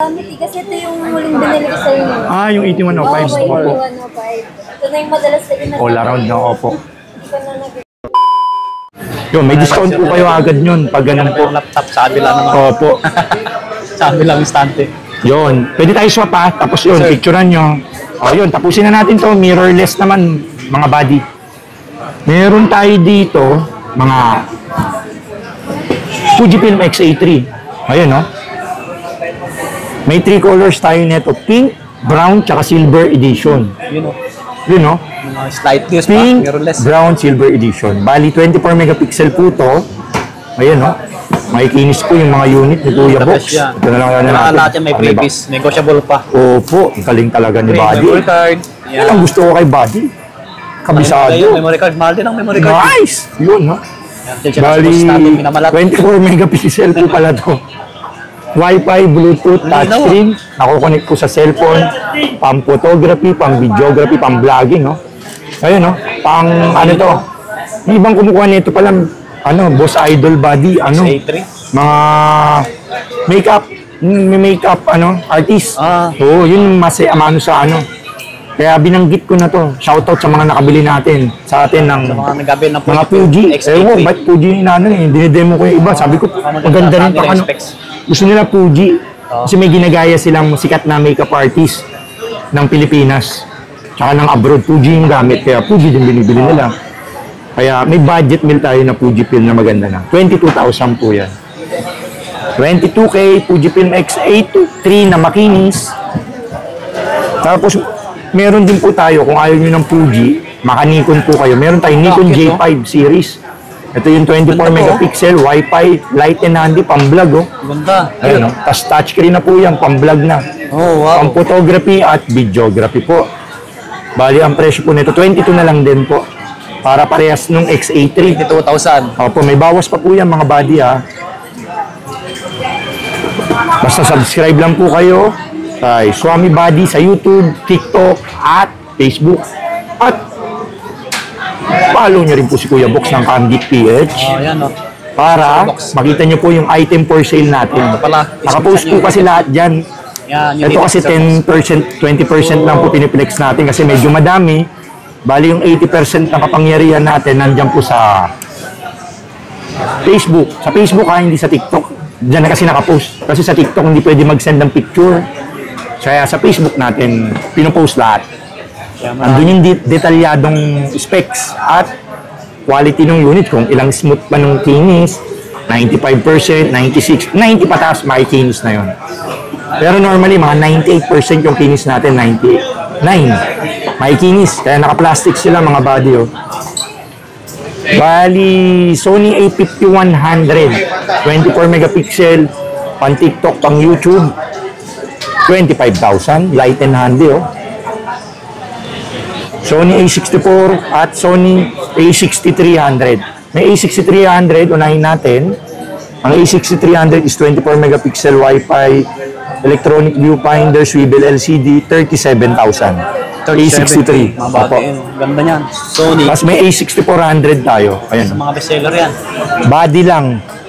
Kasi ito yung huling binili ko sa inyo. Ah, yung 8105. Oo, yung 8105. Ito na yung madalas lagi na. All around na, opo. Hindi ko na nag- Yun, may discount po kayo agad yun pag ganun po. Yung laptop sa kabila naman. Opo. Sa kabilang istante. Yun. Pwede tayo swap ha. Tapos yun, picturean nyo. O yun, tapusin na natin to. Mirrorless naman, mga body. Meron tayo dito, mga Fujifilm X-A3. Ayun, no? May 3 colors tayo nito. Pink, brown, tsaka silver edition. Yun o. Yun, no? Mga slight news pa. Pink, Mirrorless. brown, silver edition. Bali, 24 megapixel po to. Ayun, no? Makikinis po yung mga unit ni Kuya Box. Ito na lang yan natin. Lahat yan may freebies. Negotiable pa. Opo, ang galing talaga ni Buddy. Memory card. Yan ang gusto ko kay Buddy. Kabisado. Memory card. Mahal din ang memory card. Nice! Yun, no? Bali, Bali, 24 megapixel po pala to. Wi-Fi, Bluetooth, touchscreen. Nakukonect po sa cellphone. Pang photography, pang videography, pang vlogging, no? Ayun, no? Pang, ano to? Yung ibang kumukuha nito pala, ano, Boss Idol Buddy, ano? Mga makeup, may makeup, ano, artist. Oo, yun mas amano sa ano. Kaya binanggit ko na to. Shoutout sa mga nakabili natin sa atin ng Sa mga nagabili ng mga Fuji. Ewan ko, ba't Fuji yung inaano eh? Dinidemo ko yung iba. Sabi ko, maganda rin pa ano. Gusto nila Fuji. Kasi may ginagaya silang sikat na makeup artist ng Pilipinas. Tsaka ng abroad, Fuji yung gamit. Kaya Fuji din binibili nila. Kaya may budget meal tayo na Fujifilm na maganda na. 22,000 po yan. 22K, Fujifilm X-A3 na makinis. Tapos, meron din po tayo, kung ayaw nyo ng Fuji, maka-Nikon po kayo. Meron tayong Nikon J5 series. Ito yung 24 megapixel, Wi-Fi, light and handy, pang-vlog, oh. Ganda. Ayun, oh. Tapos touchscreen na po yan, pang-vlog na. Oh, wow. Pang-photography at videography po. Bali, ang presyo po nito, 22 na lang din po. Para parehas nung X-A3. 22,000. Opo, may bawas pa po yan, mga buddy, ha. Basta subscribe lang po kayo kay Swami Buddy sa YouTube, TikTok, at Facebook. At follow nyo rin po si Kuya Box ng Camgeek PH Yan o. para makita nyo po yung item for sale natin. Nakapost po kasi lahat dyan. Ito kasi 10%, 20% lang po piniplex natin kasi medyo madami. Bali yung 80% ng kapangyarihan natin nandyan po sa Facebook. Sa Facebook ha, hindi sa TikTok. Diyan na kasi nakapost. Kasi sa TikTok hindi pwede mag-send ng picture. Kaya sa Facebook natin, pinopost lahat. Andun yung detalyadong specs at quality ng unit. Kung ilang smooth pa ng kinis, 95%, 96%, 90 pataas, makikinis na yun. Pero normally, mga 98% yung kinis natin, 99. Makikinis. Kaya naka-plastic sila mga body, oh. Bali, Sony A5100, 24 megapixel, pang TikTok, pang YouTube, 25,000, light and handy, oh. Sony A64 at Sony A6300. May A6300, unahin natin. Ang A6300 is 24 megapixel Wi-Fi, electronic viewfinder, swivel LCD, 37,000. A63. Mabati yun. Ganda niyan. Sony. Tapos may A6400 tayo. Ayan. Sa mga bestseller yan. Body lang.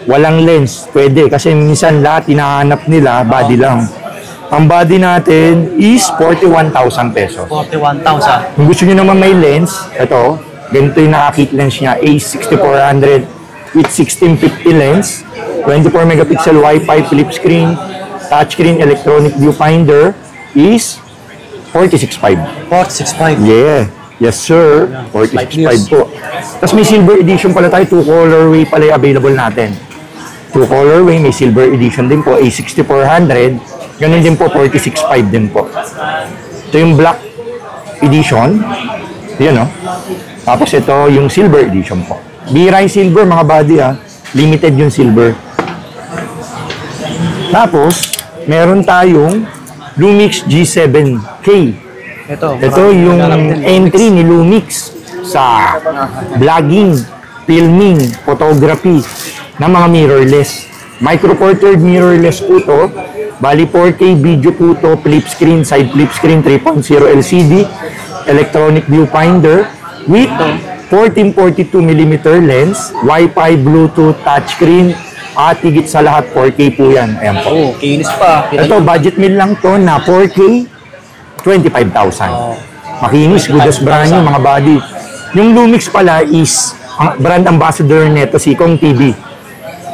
Walang lens. Pwede. Kasi minsan lahat hinahanap nila, body lang. Ang body natin is 41,000 pesos. 41,000. Kung gusto nyo naman may lens, ito, ganito yung nakakit lens niya, A6400 with 1650 lens, 24 megapixel Wi-Fi, flip screen, touchscreen, electronic viewfinder is 46,500. 46,500. Yeah. Yes, sir. 46,500 po. Tapos may silver edition pala tayo. 2 colorway pala yung available natin. 2 colorway, may silver edition din po. A6400. Ganun din po, 46,500 din po. Ito yung black edition. Yan, no? Tapos ito yung silver edition po. Bira yung silver, mga buddy, ha. Limited yung silver. Tapos, meron tayong Lumix G7K. Ito yung entry ni Lumix sa vlogging, filming, photography ng mga mirrorless. Micro Four Third mirrorless po to. Bali 4K video po to, flip screen, side flip screen, 3.0 LCD, electronic viewfinder with 1442mm lens, Wi-Fi, Bluetooth, touchscreen, At higit sa lahat, 4K po yan. Ayan po. Oh, kinis pa. Kita Ito, nyo. budget meal lang to na 4K, 25,000. Oh. Makinis, good as brand new, mga body. Yung Lumix pala is ang brand ambassador nito si Kong TV.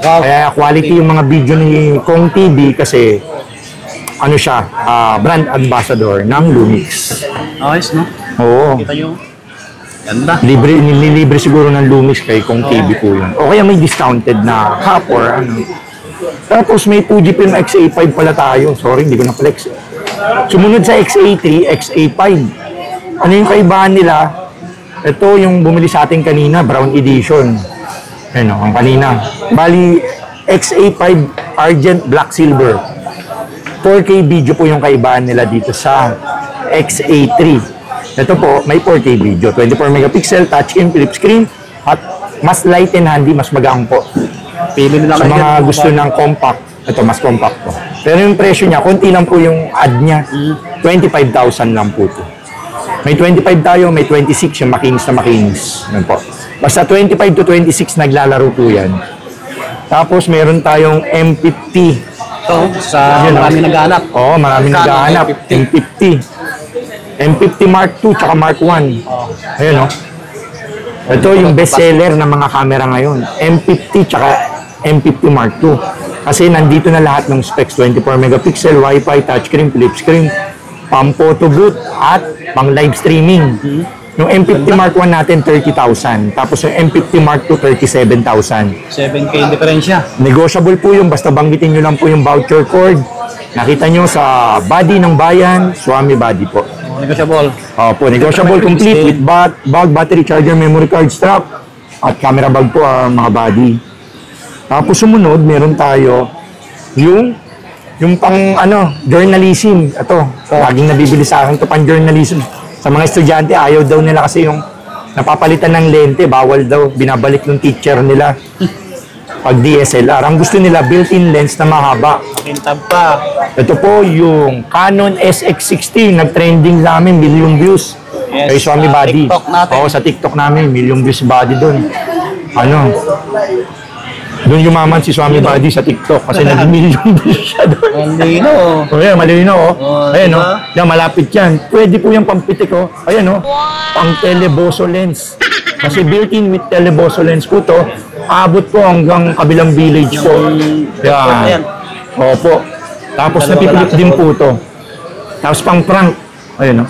Wow. Kaya quality yung mga video ni Kong TV kasi ano siya, brand ambassador ng Lumix. Ayos, no? Oo. Kita nyo. Ganda. Nililibre siguro ng Lumix kay Kong TV po yun. O kaya may discounted na half or ano. Tapos may Fujifilm X-A5 pala tayo. Sorry, hindi ko na-flex. Sumunod sa X-A3, X-A5. Ano yung kaibahan nila? Ito yung bumili sa atin kanina, brown edition. Ano, ang kanina. Bali, XA5 Argent Black Silver. 4K video po yung kaibahan nila dito sa XA3. Ito po, may 4K video. 24 megapixel, touchscreen, flip screen, at mas light and handy, mas magaang po. Pili nila Sa kayo mga dyan. gusto ng compact, ito mas compact po. Pero yung presyo niya, konti lang po yung ad niya. 25,000 lang po ito. May 25 tayo, may 26 yung makinis na makinis. Yan po. Basta 25 to 26 naglalaro po yan. Tapos meron tayong M50. Ito, sa Yun, marami naghahanap. Oo, marami Magkano naghahanap. M50? M50. M50 Mark II tsaka Mark I. Ayun o. Ito yung bestseller ng mga camera ngayon. M50 tsaka M50 Mark II. Kasi nandito na lahat ng specs. 24 megapixel, Wi-Fi, touchscreen, flip screen, pang photo booth, at pang live streaming. Yung M50 Mark I natin, 30,000. Tapos yung M50 Mark II, 37,000. 7K diferensya. Negotiable po yung basta banggitin nyo lang po yung voucher code. Nakita nyo sa body ng bayan, Swami Body po. Oh, negotiable. Opo, negotiable complete with bag, battery, charger, memory card, strap, at camera bag po ang mga body. Tapos sumunod, meron tayo yung pang journalism. Ito, laging nabibili sa akin ito pang journalism. Sa mga estudyante, ayaw daw nila kasi yung napapalitan ng lente, bawal daw, binabalik ng teacher nila. Pag DSLR, ang gusto nila built-in lens na mahaba. Kintab pa. Ito po yung Canon SX60, nag-trending sa amin, million views. Yes, Kay Swami sa Body. TikTok natin. Oo, sa TikTok namin, million views body doon. Doon yumaman si Swami Body sa TikTok kasi nag-million views siya doon. Hindi, no? O yan, malino oh. Oh, Ayan diba? oh. Yan, malapit yan. Pwede po yung pampitik oh. Ayan oh. Pang teleboso lens. Kasi built-in with teleboso lens po to. Abot po hanggang kabilang village po. Yan. Yan. Opo. Tapos napipilip din po to. Tapos pang prank. Ayan oh.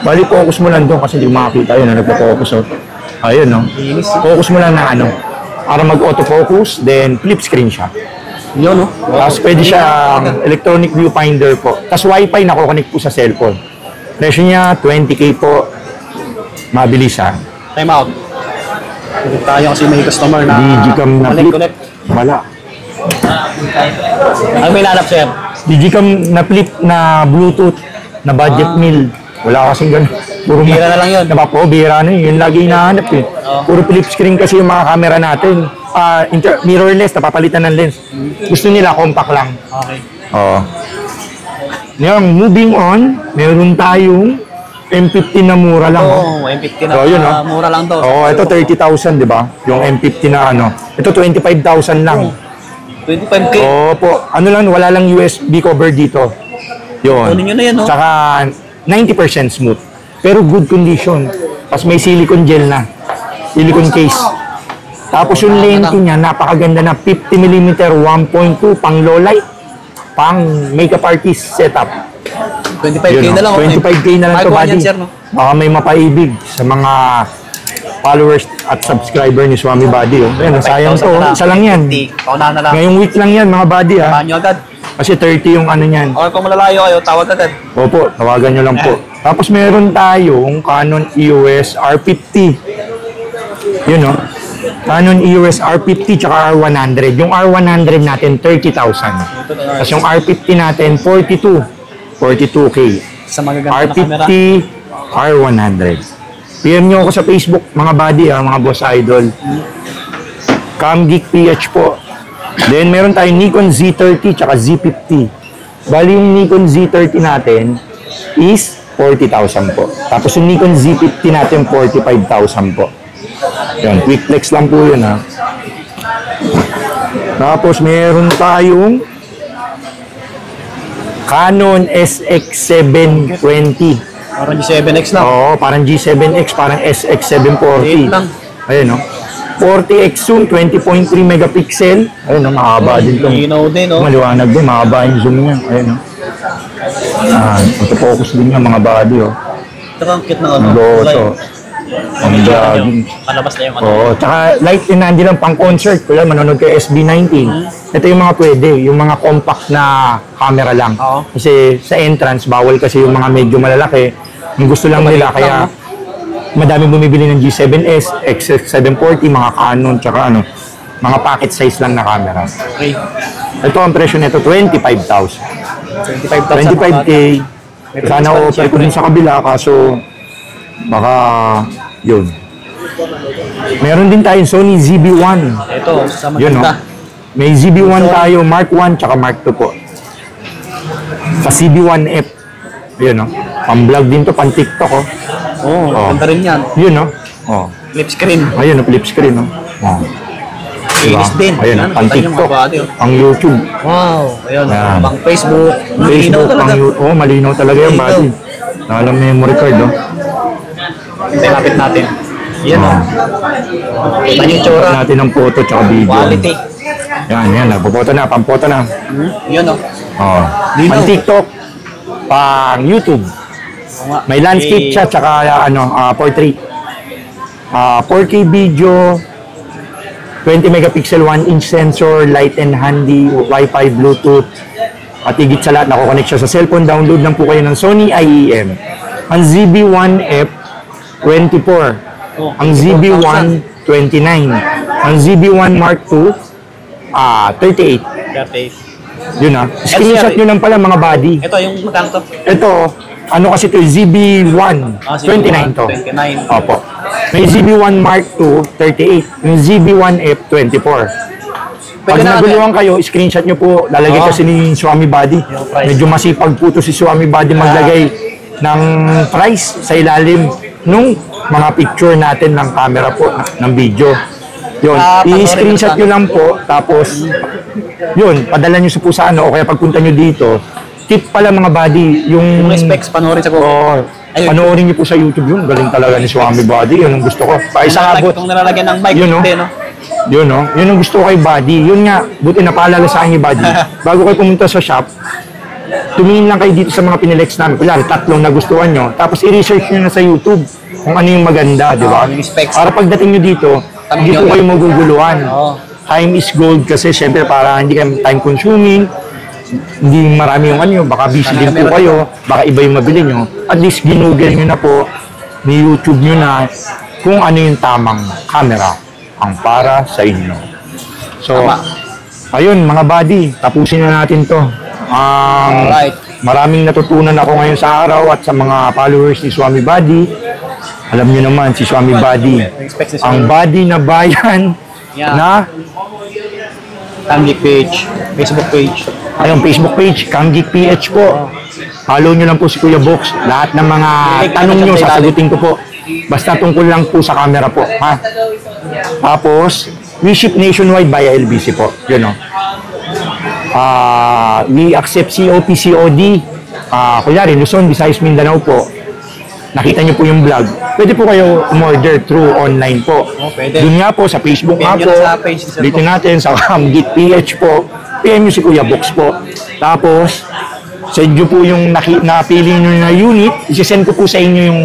Bali, focus mo lang doon kasi hindi mo makakita. Ayan oh, nagpo-focus oh. Ayan oh. Focus mo lang na ano. Para mag-autofocus, then flip screen siya. Yun, no? Tapos pwede siya electronic viewfinder po. Tapos Wi-Fi nakukonek po sa cellphone. Presyo niya 20K po. Mabilis ha. Time out. Dito tayo kasi may customer na Digicam na flip. connect. Wala. Ano may nanap, sir? Digicam na flip na Bluetooth na budget meal. Wala kasing ganun. Puro Bira na lang yun. Napapo, bira na yun. Yun lagi hinahanap eh. Puro flip screen kasi yung mga camera natin. Mirrorless, napapalitan ng lens. Gusto nila compact lang. Okay. Oo. Ngayon, moving on, meron tayong M50 na mura lang. Oh, M50 na. Oh, yun, oh. Mura lang to. Oo, ito 30,000, di ba? Yung M50 na ano. Ito 25,000 lang. 25K. Opo. Ano lang, wala lang USB cover dito. Yun. Kunin nyo na yan, no? Tsaka 90% smooth. Pero good condition. Tapos may silicone gel na. Silicone case. Tapos yung lente niya, napakaganda na 50mm 1.2 pang low light. Pang makeup artist setup. 25K Yun, na lang. 25K na lang to, Magawa buddy. niyan, sir, no? Baka may mapaibig sa mga followers at subscriber ni Swami Buddy. Oh. Ayan, sayang to. Isa lang yan. 50. Paunahan na lang. Ngayong week lang yan, mga buddy. Ha? Samahan nyo agad. Kasi 30 yung ano niyan. Okay, kung malalayo kayo, tawag agad. Opo, tawagan nyo lang po. Tapos meron tayong Canon EOS R50. Yun o. Canon EOS R50 tsaka R100. Yung R100 natin, 30,000. Tapos yung R50 natin, 42K. Sa magaganda na camera. R50, R100. PM nyo ako sa Facebook, mga buddy, mga boss idol. Camgeek PH po. Then, meron tayong Nikon Z30 tsaka Z50. Bali, yung Nikon Z30 natin is 40,000 po. Tapos yung Nikon Z50 natin, 45,000 po. Yan, quick flex lang po yun, ha. Tapos meron tayong Canon SX720. Parang G7X lang. Oo, parang G7X, parang SX740. Liit lang. Ayun, no? 40x zoom, 20.3 megapixel. Ayun, no? Mahaba din itong. Linaw din, oh. Maliwanag din, mahaba yung zoom niya. Ayun, no? Ito-focus din yung mga body, oh. Ito ang cute na ano. Loto. Ang jogging. Palabas na yung ano. Oo, tsaka light din nandiyan lang pang concert. Kaya manonood kayo SB19. Ito yung mga pwede, yung mga compact na camera lang. Oo. Kasi sa entrance, bawal kasi yung mga medyo malalaki. Yung gusto lang nila, kaya madami bumibili ng G7S, XX740, mga Canon, tsaka ano, mga pocket size lang na camera. Okay. Ito ang presyo nito, 25,000. 25,000. 25K. Sana offer ko din sa kabila, kaso baka yun. Meron din tayong Sony ZB-1. Ito, sa Yun, no? maganda. May ZB-1 tayo, Mark 1, tsaka Mark 2 po. Sa CB-1F. Yun, no? Pang-vlog din to, pang-TikTok, oh. Oo, Oh. ganda rin yan. Yun, no? Oh. Flip screen. Ayun, no? Flip screen, no? Oh. Inis din. Ayun, no? Yan, Pang-TikTok, kita niyo, mga body, oh. pang-YouTube. Wow. Ayun, Ayan. pang Facebook. Facebook, Malinaw talaga. pang-YouTube. Oh, malinaw talaga yung Malinaw. body. Alam memory card, no? Lapit natin. Yan, oh. Kita niyo yung tsura. Natin ang photo tsaka video. Quality. Yan, nagpo-photo na, pang-photo na. Yun, oh. Oh. Linaw. Pang TikTok, pang YouTube. Oo nga. May landscape siya tsaka portrait. 4K video, 20 megapixel 1-inch sensor, light and handy, Wi-Fi, Bluetooth. At higit sa lahat, nakukonect siya sa cellphone. Download lang po kayo ng Sony IEM. Ang ZB-1F, 24. Oh, Ang ZB-1, 29. Ang ZB-1 Mark II, 38. 38. Yun Screenshot nyo lang pala mga body. Ito, yung magkano to? Ito, ano kasi ito, ZB-1, ZB-1, 29 to. 29. Opo. May ZB-1 Mark II, 38. Yung ZB-1F, 24. Pag Pwede na naguluhan kayo, screenshot nyo po. Lalagay Oo. kasi ni Swami Body. Yung price. Medyo masipag po to si Swami Body maglagay ng price sa ilalim nung mga picture natin ng camera po, ng video. Yun, i-screenshot nyo lang po, tapos yun, padala nyo po sa ano, o kaya pagpunta nyo dito, tip pala mga body, yung Yung specs, panoorin sa Google. Oo. Ayun. Panoorin niyo po sa YouTube yun. Galing talaga ni Swami Body. Yun ang gusto ko. Pa isang abot. Itong nalalagyan ng mic. Yun, no? Hindi, no? Yun, no? Yun ang gusto ko kay Body. Yun nga, buti napaalala sa akin ni Body. Bago kayo pumunta sa shop, tumingin lang kayo dito sa mga pinelex namin. Kunyari, tatlong nagustuhan nyo. Tapos i-research nyo na sa YouTube kung ano yung maganda, di ba? Yung specs. Para pagdating nyo dito, hindi po kayo maguguluhan. Oo. Time is gold kasi syempre para hindi kayo time consuming, hindi marami yung ano, baka busy din po kayo, baka iba yung mabili nyo. At least ginugel nyo na po, ni YouTube nyo na kung ano yung tamang camera ang para sa inyo. So, Tama. ayun mga buddy, tapusin na natin to. Alright. Maraming natutunan ako ngayon sa araw at sa mga followers ni Swami Body. Alam niyo naman, si Swami Body, Expect si ang body na bayan Yeah. na Family page, Facebook page. ayong Facebook page, Camgeek PH po. Follow nyo lang po si Kuya Box. Lahat ng mga tanong nyo, sasagutin ko po. Basta tungkol lang po sa camera po. Ha? Tapos, we ship nationwide via LBC po. Yun o. We accept COP, COD. Kunyari, Luzon, Visayas, Mindanao po. Nakita nyo po yung vlog. Pwede po kayo umorder through online po. Oh, pwede. Dun nga po, sa Facebook nga PM po. nyo na sa page ni Sir Dito Box. natin sa Camgeek PH po. PM nyo si Kuya Box po. Tapos, send nyo po yung napili nyo na unit. Isisend ko po sa inyo yung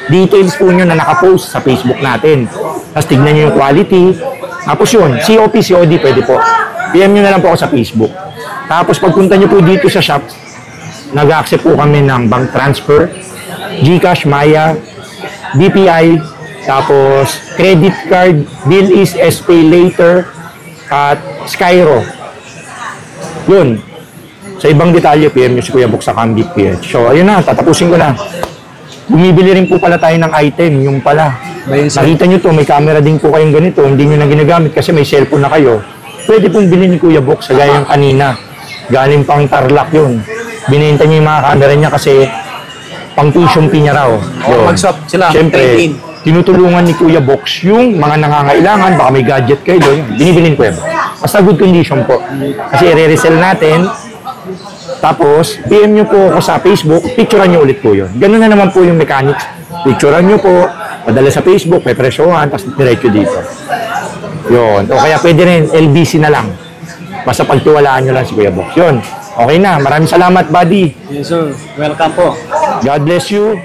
details po nyo na nakapost sa Facebook natin. Tapos tignan nyo yung quality. Tapos yun, COP, COD pwede po. PM nyo na lang po ako sa Facebook. Tapos pagpunta nyo po dito sa shop, nag-accept po kami ng bank transfer, GCash, Maya, BPI, tapos credit card, bill is SPay later, at Skyro. Yun. Sa ibang detalye, PM nyo si Kuya Box sa Camgeek PH. So, ayun na, tatapusin ko na. Bumibili rin po pala tayo ng item, yung pala. Nakita nyo to, may camera din po kayong ganito, hindi nyo na ginagamit kasi may cellphone na kayo. Pwede pong bilhin ni Kuya Box sa gayang kanina. Galing pang Tarlac yun. Binenta nyo yung mga camera niya kasi pang tuition fee niya raw. Yun. Mag-swap sila, Siyempre, trade-in. tinutulungan ni Kuya Box yung mga nangangailangan, baka may gadget kayo, yun. Binibilin Kuya Box. Basta good condition po. Kasi i-resell natin. Tapos, PM nyo po ako sa Facebook, picturean nyo ulit po yun. Ganun na naman po yung mechanics. Picturean nyo po, padala sa Facebook, may presyohan, tapos diretso dito. Yun. O kaya pwede rin, LBC na lang. Basta pagtiwalaan nyo lang si Kuya Box. Yun. Okay na. Maraming salamat, buddy. Yes, sir. Welcome po. God bless you.